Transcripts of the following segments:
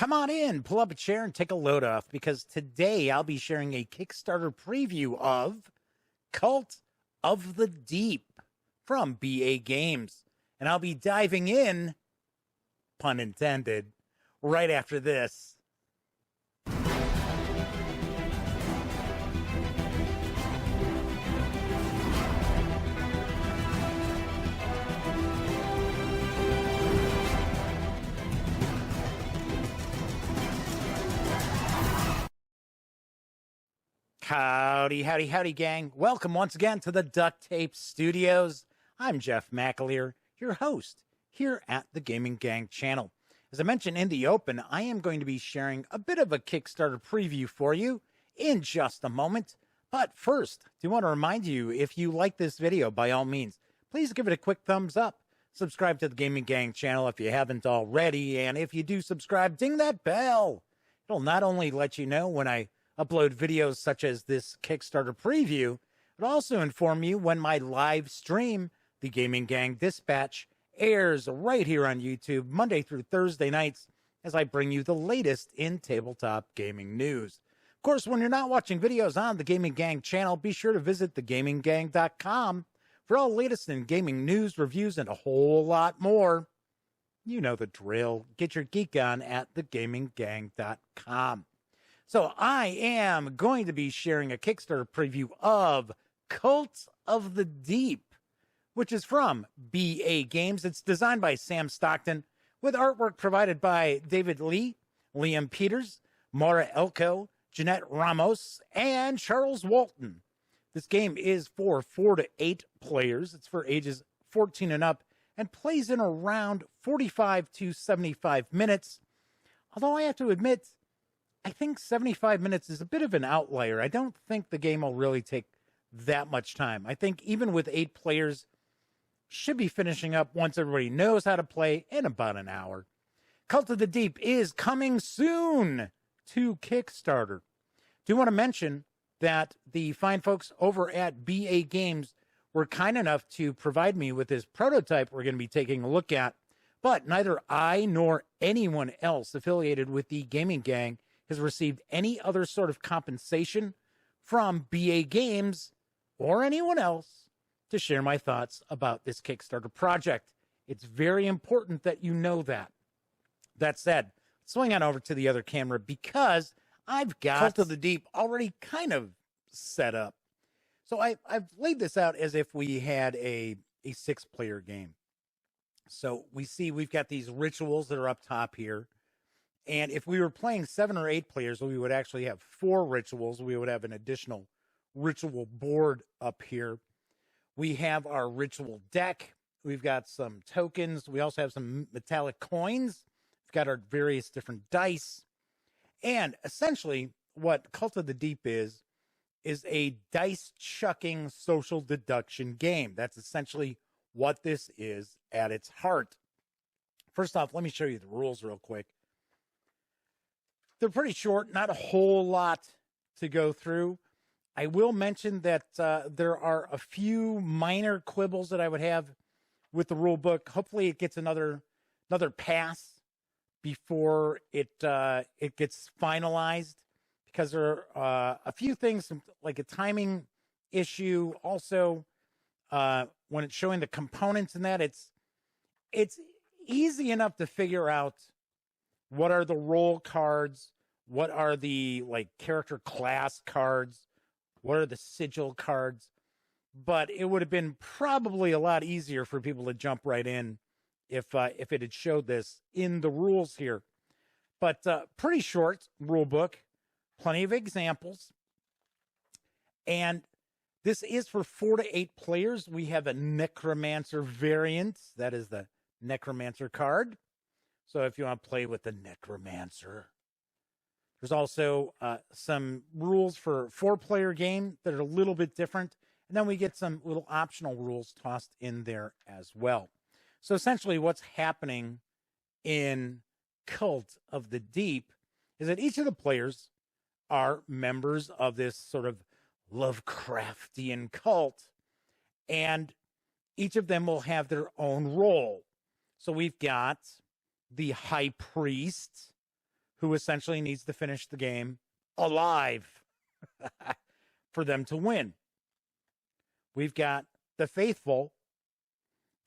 Come on in, pull up a chair, and take a load off, because today I'll be sharing a Kickstarter preview of Cult of the Deep from BA Games. And I'll be diving in, pun intended, right after this. Howdy, howdy, howdy, gang. Welcome once again to the Duct Tape Studios. I'm Jeff McAleer, your host here at the Gaming Gang channel. As I mentioned in the open, I am going to be sharing a bit of a Kickstarter preview for you in just a moment. But first, I do want to remind you, if you like this video, by all means, please give it a quick thumbs up. Subscribe to the Gaming Gang channel if you haven't already. And if you do subscribe, ding that bell. It'll not only let you know when I upload videos such as this Kickstarter preview, but also inform you when my live stream, the Gaming Gang Dispatch, airs right here on YouTube Monday through Thursday nights as I bring you the latest in tabletop gaming news. Of course, when you're not watching videos on the Gaming Gang channel, be sure to visit thegaminggang.com for all latest in gaming news, reviews, and a whole lot more. You know the drill. Get your geek on at thegaminggang.com. So I am going to be sharing a Kickstarter preview of Cult of the Deep, which is from BA Games. It's designed by Sam Stockton, with artwork provided by David Lee, Liam Peters, Mara Elko, Jeanette Ramos, and Charles Walton. This game is for 4 to 8 players. It's for ages 14 and up and plays in around 45 to 75 minutes. Although I have to admit, I think 75 minutes is a bit of an outlier. I don't think the game will really take that much time. I think even with 8 players, should be finishing up once everybody knows how to play in about an hour. Cult of the Deep is coming soon to Kickstarter. Do want to mention that the fine folks over at BA Games were kind enough to provide me with this prototype we're going to be taking a look at, but neither I nor anyone else affiliated with the Gaming Gang has received any other sort of compensation from BA Games or anyone else to share my thoughts about this Kickstarter project. It's very important that you know that. That said, swing on over to the other camera because I've got Cult of the Deep already kind of set up. So I've laid this out as if we had a 6-player game. So we see we've got these rituals that are up top here. And if we were playing 7 or 8 players, we would actually have 4 rituals. We would have an additional ritual board up here. We have our ritual deck. We've got some tokens. We also have some metallic coins. We've got our various different dice. And essentially what Cult of the Deep is a dice-chucking social deduction game. That's essentially what this is at its heart. First off, let me show you the rules real quick. They're pretty short, not a whole lot to go through. I will mention that there are a few minor quibbles that I would have with the rule book. Hopefully it gets another pass before it gets finalized, because there are a few things like a timing issue. Also, when it's showing the components in that, it's easy enough to figure out what are the role cards, what are the character class cards, what are the sigil cards. But it would have been probably a lot easier for people to jump right in if it had showed this in the rules here. But pretty short rule book, plenty of examples. And this is for 4 to 8 players. We have a Necromancer variant. That is the Necromancer card. So if you want to play with the Necromancer. There's also some rules for 4-player game that are a little bit different. And then we get some little optional rules tossed in there as well. So essentially what's happening in Cult of the Deep is that each of the players are members of this sort of Lovecraftian cult. And each of them will have their own role. So we've got the high priest, who essentially needs to finish the game alive for them to win. We've got the faithful.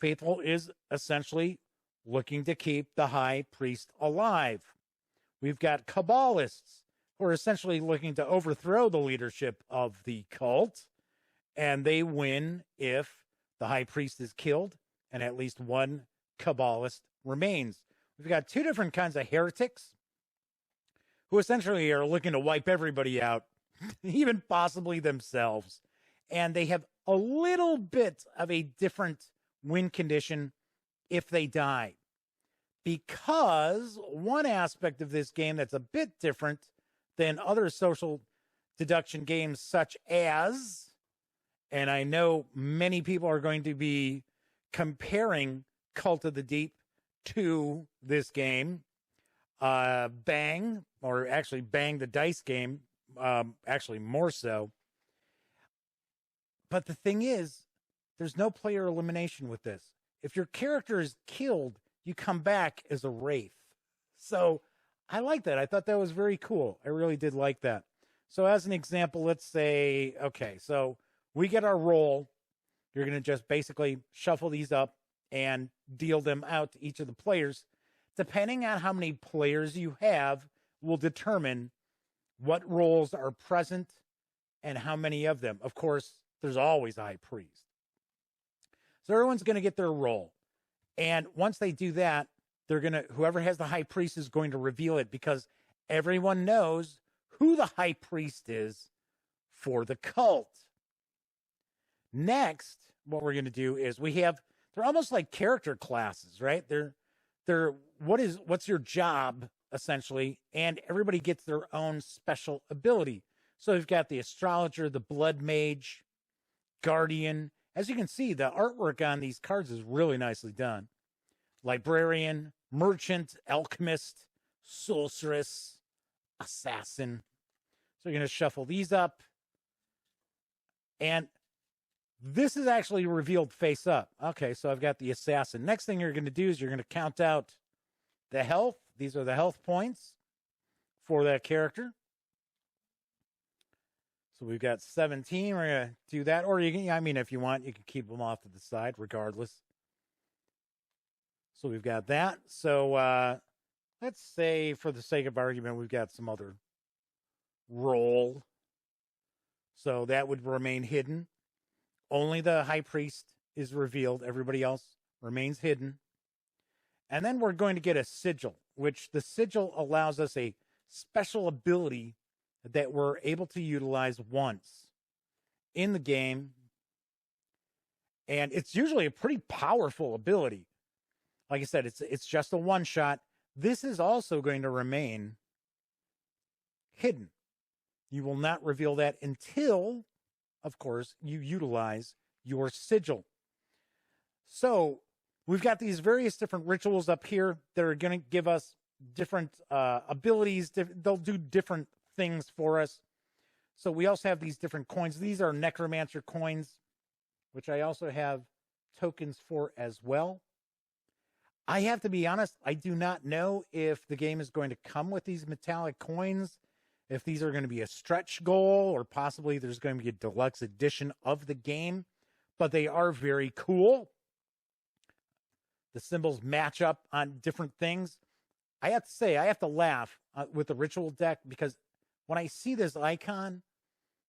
Faithful is essentially looking to keep the high priest alive. We've got Kabbalists, who are essentially looking to overthrow the leadership of the cult, and they win if the high priest is killed and at least one Kabbalist remains. We've got two different kinds of heretics who essentially are looking to wipe everybody out, even possibly themselves. And they have a little bit of a different win condition if they die. Because one aspect of this game that's a bit different than other social deduction games such as, and I know many people are going to be comparing Cult of the Deep to this game, Bang, or actually Bang the Dice game, actually more so. But the thing is, there's no player elimination with this. If your character is killed, you come back as a wraith. So I like that. I thought that was very cool. I really did like that. So as an example, let's say, okay, so we get our roll. You're going to just basically shuffle these up and deal them out to each of the players. Depending on how many players you have will determine what roles are present and how many of them. Of course, there's always a high priest. So everyone's going to get their roll. And once they do that, whoever has the high priest is going to reveal it, because everyone knows who the high priest is for the cult. Next, what we're going to do is they're almost like character classes, right? What's your job essentially? And everybody gets their own special ability. So we've got the astrologer, the blood mage, guardian. As you can see, the artwork on these cards is really nicely done. Librarian, merchant, alchemist, sorceress, assassin. So you're going to shuffle these up. And this is actually revealed face up. Okay, so I've got the assassin. Next thing you're going to do is you're going to count out the health. These are the health points for that character. So we've got 17. We're going to do that. Or if you want, you can keep them off to the side regardless. So we've got that. So let's say, for the sake of argument, we've got some other roll. So that would remain hidden. Only the high priest is revealed. Everybody else remains hidden. And then we're going to get a sigil, which the sigil allows us a special ability that we're able to utilize once in the game. And it's usually a pretty powerful ability. Like I said, it's just a one shot. This is also going to remain hidden. You will not reveal that until, of course, you utilize your sigil. So we've got these various different rituals up here that are going to give us different abilities. They'll do different things for us. So we also have these different coins. These are necromancer coins, which I also have tokens for as well. I have to be honest, I do not know if the game is going to come with these metallic coins, if these are going to be a stretch goal, or possibly there's going to be a deluxe edition of the game, but they are very cool. The symbols match up on different things. I have to say, I have to laugh with the ritual deck, because when I see this icon,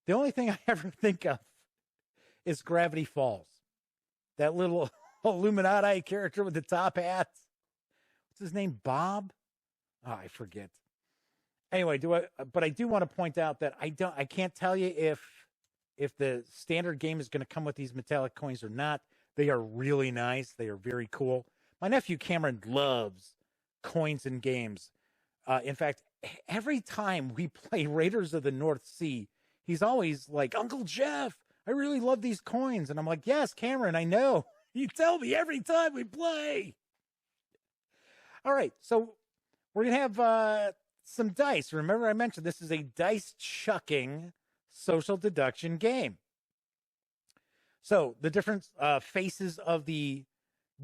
the only thing I ever think of is Gravity Falls. That little Illuminati character with the top hat. What's his name? Bob? Oh, I forget. Anyway, but I do want to point out that I can't tell you if the standard game is going to come with these metallic coins or not. They are really nice. They are very cool. My nephew Cameron loves coins in games. In fact, every time we play Raiders of the North Sea, he's always like, Uncle Jeff, I really love these coins. And I'm like, yes, Cameron, I know. You tell me every time we play. All right, so we're going to have some dice. Remember I mentioned this is a dice chucking social deduction game. So the different faces of the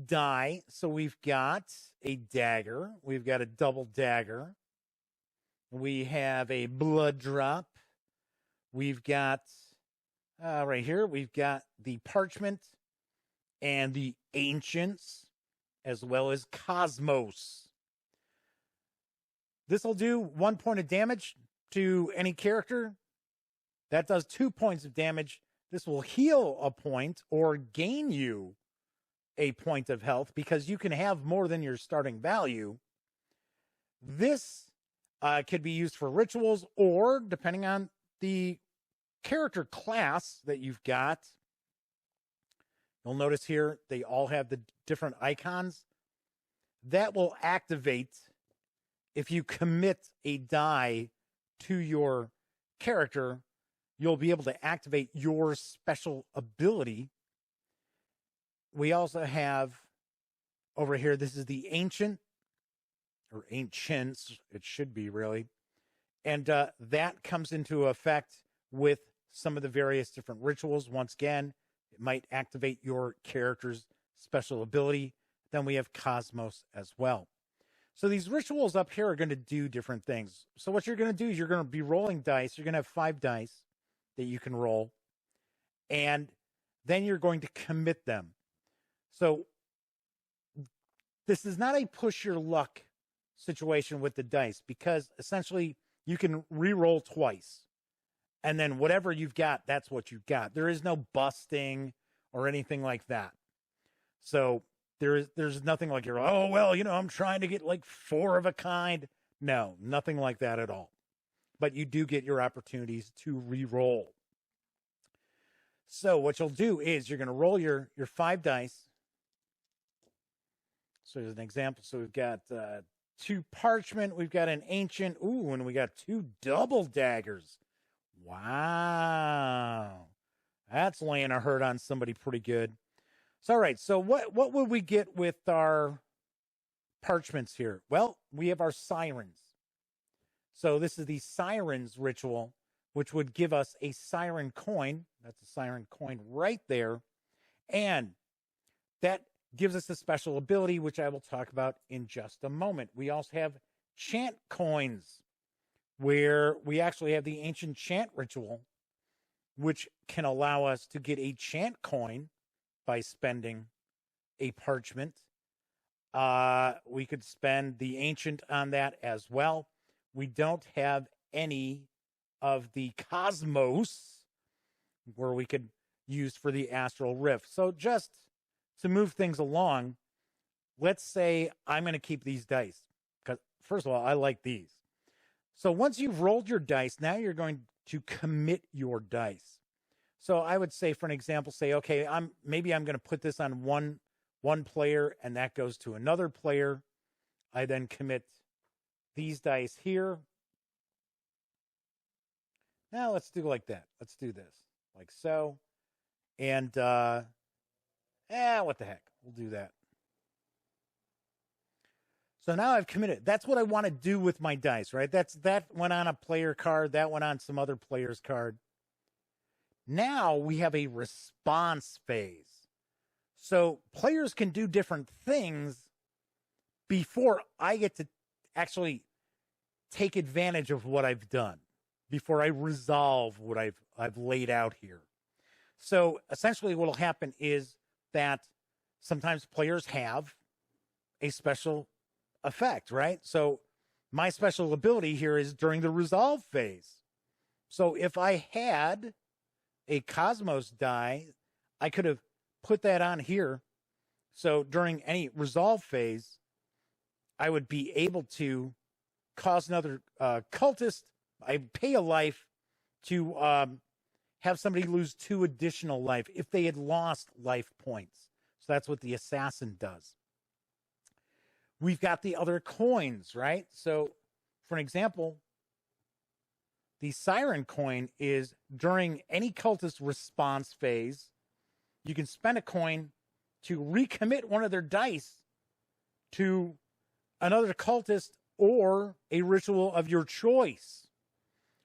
die. So we've got a dagger. We've got a double dagger. We have a blood drop. We've got, right here, we've got the parchment and the ancients, as well as cosmos. This will do 1 point of damage to any character. That does 2 points of damage. This will heal a point or gain you a point of health because you can have more than your starting value. This could be used for rituals or, depending on the character class that you've got, you'll notice here they all have the different icons. That will activate if you commit a die to your character. You'll be able to activate your special ability. We also have over here, this is the ancient, or ancients, it should be really. And that comes into effect with some of the various different rituals. Once again, it might activate your character's special ability. Then we have Cosmos as well. So these rituals up here are going to do different things. So what you're going to do is you're going to be rolling dice. You're going to have 5 dice that you can roll. And then you're going to commit them. So this is not a push your luck situation with the dice, because essentially you can re-roll twice. And then whatever you've got, that's what you've got. There is no busting or anything like that. So there's nothing like you're, oh, well, I'm trying to get like 4 of a kind. No, nothing like that at all. But you do get your opportunities to re-roll. So what you'll do is you're going to roll your 5 dice. So as an example, so we've got 2 parchment, we've got an ancient, and we got 2 double daggers. Wow. That's laying a hurt on somebody pretty good. So, all right, so what would we get with our parchments here? Well, we have our sirens. So this is the sirens ritual, which would give us a siren coin. That's a siren coin right there. And that gives us a special ability, which I will talk about in just a moment. We also have chant coins, where we actually have the ancient chant ritual, which can allow us to get a chant coin by spending a parchment. We could spend the ancient on that as well. We don't have any of the cosmos where we could use for the astral rift. So just to move things along, let's say I'm going to keep these dice because, first of all, I like these. So once you've rolled your dice, now you're going to commit your dice. So I would say, for an example, say, okay, maybe I'm going to put this on one player, and that goes to another player. I then commit these dice here. Now let's do like that. Let's do this like so. And what the heck? We'll do that. So now I've committed. That's what I want to do with my dice, right? That went on a player card. That went on some other player's card. Now we have a response phase. So players can do different things before I get to actually take advantage of what I've done, before I resolve what I've laid out here. So essentially what will happen is that sometimes players have a special effect, right? So my special ability here is during the resolve phase. So if I had a Cosmos die, I could have put that on here. So during any resolve phase, I would be able to cause another cultist. I pay a life to have somebody lose 2 additional life if they had lost life points. So that's what the assassin does. We've got the other coins, right? So for an example, the siren coin is during any cultist response phase, you can spend a coin to recommit one of their dice to another cultist or a ritual of your choice.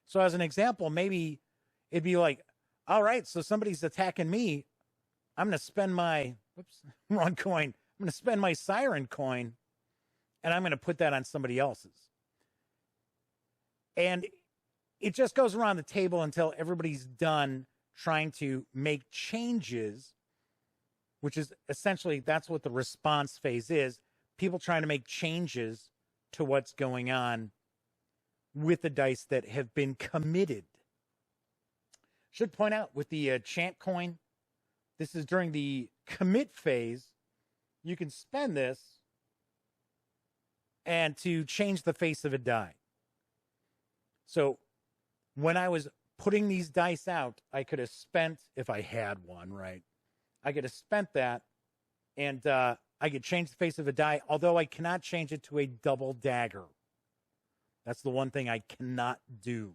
So as an example, maybe it'd be like, all right, so somebody's attacking me. I'm going to spend my, wrong coin. I'm going to spend my siren coin, and I'm going to put that on somebody else's. And it just goes around the table until everybody's done trying to make changes, which is essentially, that's what the response phase is. People trying to make changes to what's going on with the dice that have been committed. Should point out with the chant coin, this is during the commit phase. You can spend this and to change the face of a die. So when I was putting these dice out, I could have spent, if I had one, right? I could have spent that, and I could change the face of a die, although I cannot change it to a double dagger. That's the one thing I cannot do.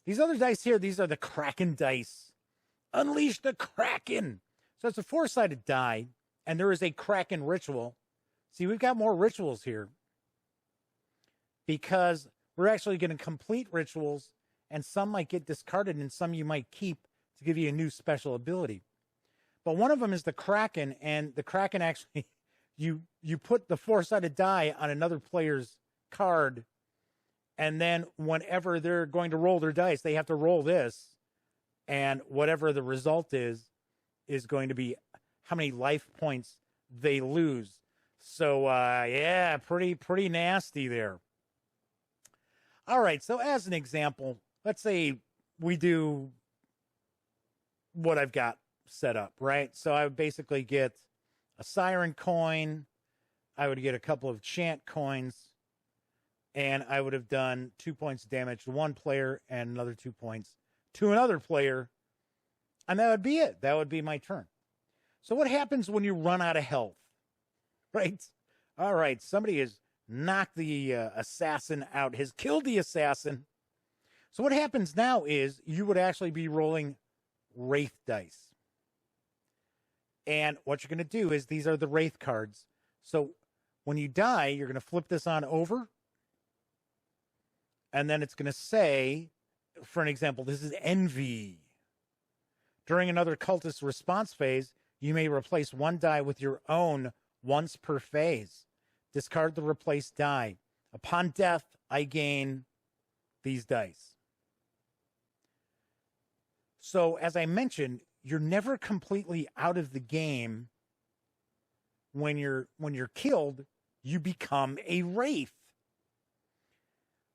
These other dice here, these are the Kraken dice. Unleash the Kraken. So it's a 4-sided die, and there is a Kraken ritual. See, we've got more rituals here because we're actually going to complete rituals, and some might get discarded and some you might keep to give you a new special ability. But one of them is the Kraken, and the Kraken actually, you put the 4-sided die on another player's card, and then whenever they're going to roll their dice, they have to roll this, and whatever the result is going to be how many life points they lose. So, yeah, pretty nasty there. All right, so as an example, let's say we do what I've got set up, right? So I would basically get a siren coin, I would get a couple of chant coins, and I would have done 2 points damage to one player and another 2 points to another player, and that would be it. That would be my turn. So what happens when you run out of health, right? All right, somebody has knocked the assassin out, has killed the assassin. So what happens now is you would actually be rolling Wraith dice. And what you're going to do is these are the Wraith cards. So when you die, you're going to flip this on over. And then it's going to say, for an example, this is Envy. During another cultist response phase, you may replace one die with your own once per phase. Discard the replaced die. Upon death, I gain these dice. So, as I mentioned, you're never completely out of the game. When you're killed, you become a wraith.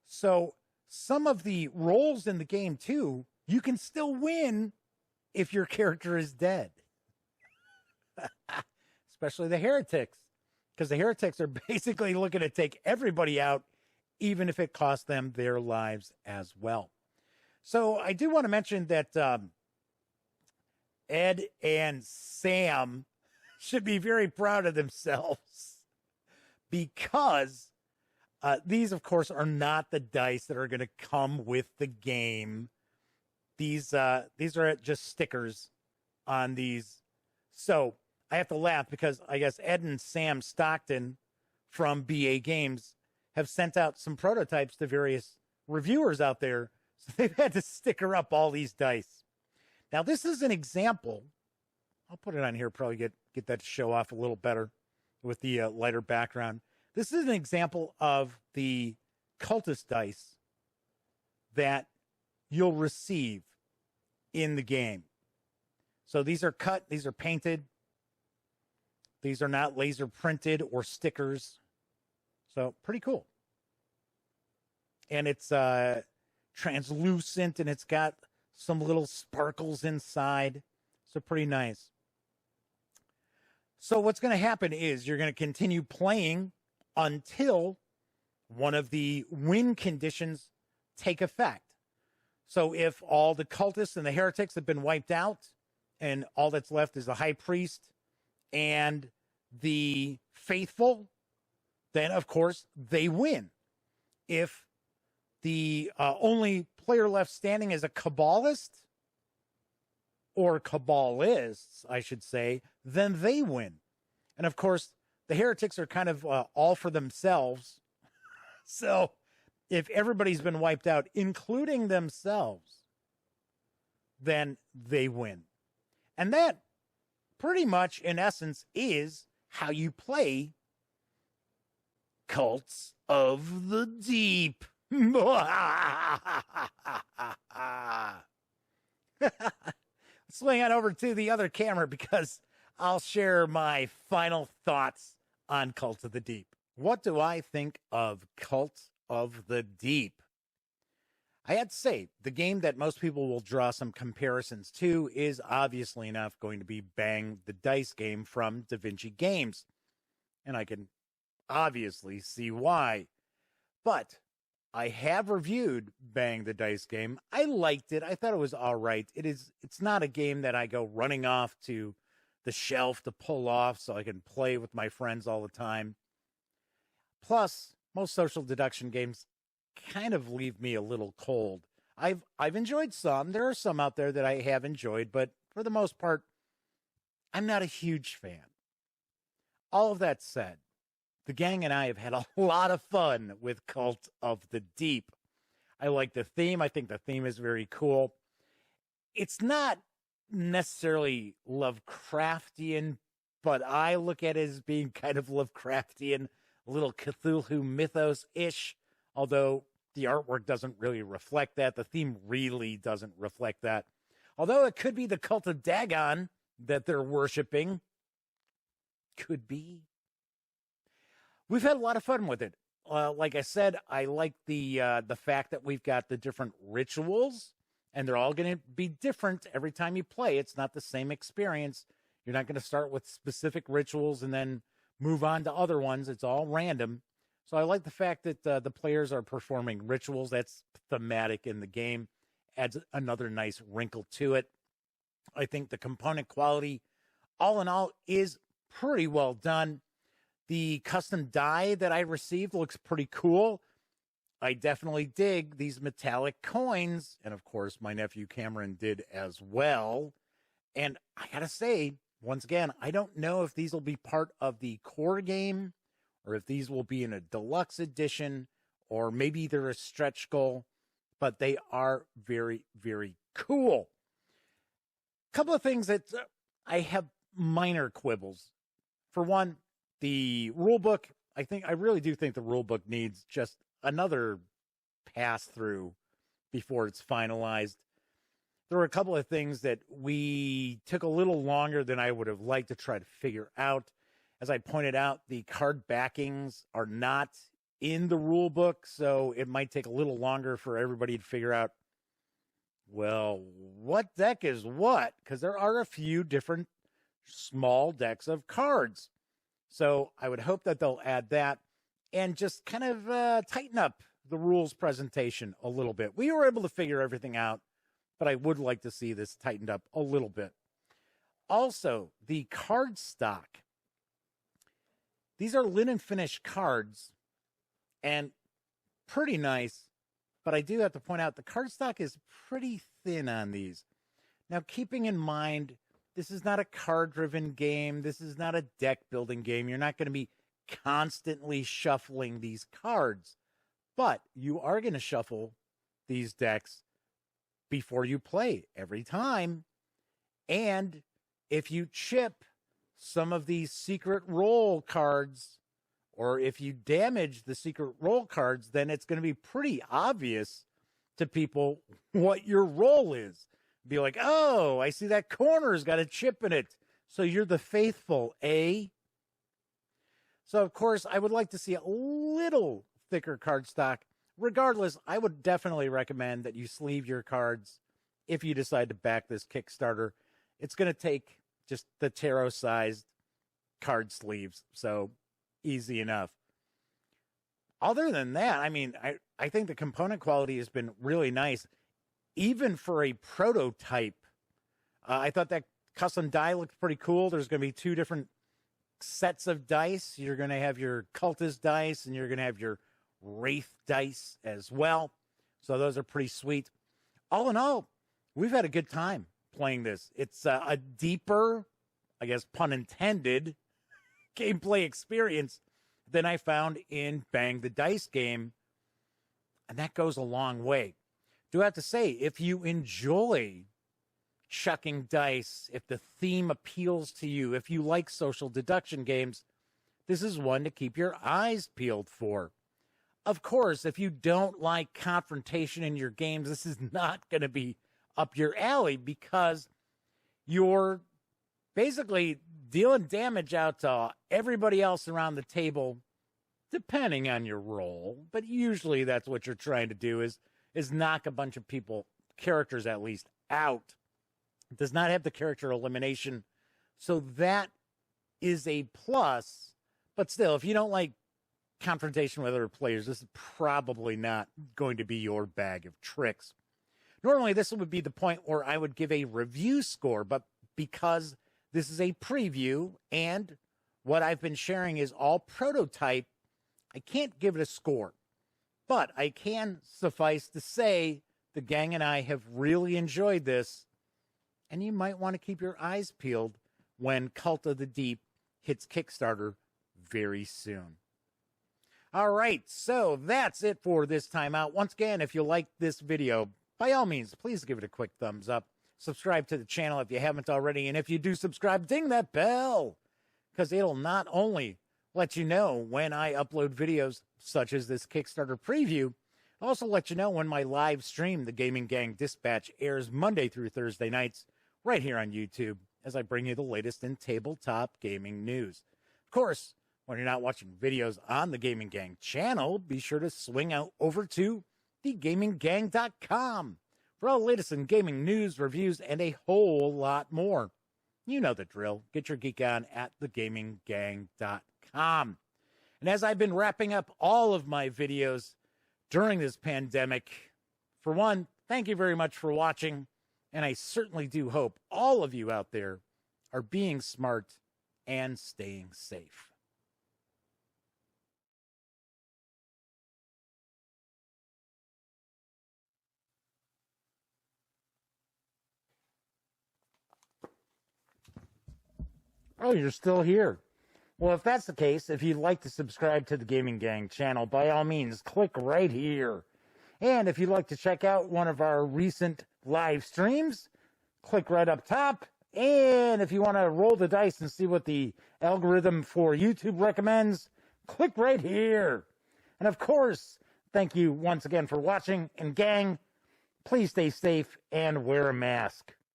So, some of the roles in the game, too, you can still win if your character is dead. Especially the heretics. Because the heretics are basically looking to take everybody out, even if it costs them their lives as well. So I do want to mention that Ed and Sam should be very proud of themselves because these, of course, are not the dice that are going to come with the game. These are just stickers on these. So I have to laugh because I guess Ed and Sam Stockton from BA Games have sent out some prototypes to various reviewers out there. So they've had to sticker up all these dice. Now, this is an example. I'll put it on here, probably get that to show off a little better with the lighter background. This is an example of the cultist dice that you'll receive in the game. So these are cut, these are painted. These are not laser printed or stickers. So pretty cool. And it's translucent and it's got some little sparkles inside. So pretty nice. So what's going to happen is you're going to continue playing until one of the win conditions take effect. So if all the cultists and the heretics have been wiped out and all that's left is the high priest and the faithful, then of course they win. If the only player left standing is a Kabbalist, or Kabbalists, I should say, then they win. And of course, the heretics are kind of all for themselves. So if everybody's been wiped out, including themselves, then they win. And that pretty much, in essence, is how you play Cults of the Deep. Swing on over to the other camera because I'll share my final thoughts on Cult of the Deep. What do I think of Cult of the Deep? I had to say, the game that most people will draw some comparisons to is obviously enough going to be Bang the Dice game from Da Vinci Games. And I can obviously see why. But I have reviewed Bang the Dice game. I liked it. I thought it was all right. It's not a game that I go running off to the shelf to pull off so I can play with my friends all the time. Plus, most social deduction games kind of leave me a little cold. I've enjoyed some. There are some out there that I have enjoyed, but for the most part, I'm not a huge fan. All of that said, the gang and I have had a lot of fun with Cult of the Deep. I like the theme. I think the theme is very cool. It's not necessarily Lovecraftian, but I look at it as being kind of Lovecraftian, a little Cthulhu mythos-ish, although the artwork doesn't really reflect that. The theme really doesn't reflect that. Although it could be the cult of Dagon that they're worshiping. Could be. We've had a lot of fun with it. Like I said, I like the fact that we've got the different rituals, and they're all going to be different every time you play. It's not the same experience. You're not going to start with specific rituals and then move on to other ones. It's all random. So I like the fact that the players are performing rituals. That's thematic in the game. Adds another nice wrinkle to it. I think the component quality, all in all, is pretty well done. The custom die that I received looks pretty cool. I definitely dig these metallic coins. And of course, my nephew Cameron did as well. And I gotta say, once again, I don't know if these will be part of the core game or if these will be in a deluxe edition, or maybe they're a stretch goal, but they are very, very cool. A couple of things that I have minor quibbles. For one, the rule book, I really do think the rule book needs just another pass through before it's finalized. There were a couple of things that we took a little longer than I would have liked to try to figure out. As I pointed out, the card backings are not in the rule book, so it might take a little longer for everybody to figure out, well, what deck is what? Because there are a few different small decks of cards. So I would hope that they'll add that and just kind of tighten up the rules presentation a little bit. We were able to figure everything out, but I would like to see this tightened up a little bit. Also, the card stock. These are linen finish cards and pretty nice, but I do have to point out the card stock is pretty thin on these. Now, keeping in mind, this is not a card-driven game. This is not a deck-building game. You're not going to be constantly shuffling these cards, but you are going to shuffle these decks before you play every time. And if you chip some of these secret roll cards, or if you damage the secret roll cards, then it's going to be pretty obvious to people what your role is. Be like, oh, I see that corner's got a chip in it. So you're the faithful, eh? So, of course, I would like to see a little thicker cardstock. Regardless, I would definitely recommend that you sleeve your cards if you decide to back this Kickstarter. It's going to take just the tarot-sized card sleeves, so easy enough. Other than that, I mean, I think the component quality has been really nice. Even for a prototype, I thought that custom die looked pretty cool. There's going to be two different sets of dice. You're going to have your cultist dice, and you're going to have your wraith dice as well. So those are pretty sweet. All in all, we've had a good time playing this. It's a deeper, I guess, pun intended, gameplay experience than I found in Bang the Dice game. And that goes a long way. Do have to say, if you enjoy chucking dice, if the theme appeals to you, if you like social deduction games, this is one to keep your eyes peeled for. Of course, if you don't like confrontation in your games, this is not going to be up your alley because you're basically dealing damage out to everybody else around the table, depending on your role. But usually that's what you're trying to do is knock a bunch of characters at least, out. It does not have the character elimination, so that is a plus. But still, if you don't like confrontation with other players, this is probably not going to be your bag of tricks. Normally, this would be the point where I would give a review score, but because this is a preview and what I've been sharing is all prototype, I can't give it a score. But I can suffice to say the gang and I have really enjoyed this, and you might want to keep your eyes peeled when Cult of the Deep hits Kickstarter very soon. All right, so that's it for this time out. Once again, if you like this video, by all means, please give it a quick thumbs up. Subscribe to the channel if you haven't already. And if you do subscribe, ding that bell, because it'll not only let you know when I upload videos such as this Kickstarter preview, it'll also let you know when my live stream, the Gaming Gang Dispatch, airs Monday through Thursday nights right here on YouTube as I bring you the latest in tabletop gaming news. Of course, when you're not watching videos on the Gaming Gang channel, be sure to swing out over to thegaminggang.com for all the latest in gaming news, reviews, and a whole lot more. You know the drill. Get your geek on at thegaminggang.com. And as I've been wrapping up all of my videos during this pandemic, for one, thank you very much for watching. And I certainly do hope all of you out there are being smart and staying safe. Oh, you're still here. Well, if that's the case, if you'd like to subscribe to the Gaming Gang channel, by all means, click right here. And if you'd like to check out one of our recent live streams, click right up top. And if you want to roll the dice and see what the algorithm for YouTube recommends, click right here. And of course, thank you once again for watching. And gang, please stay safe and wear a mask.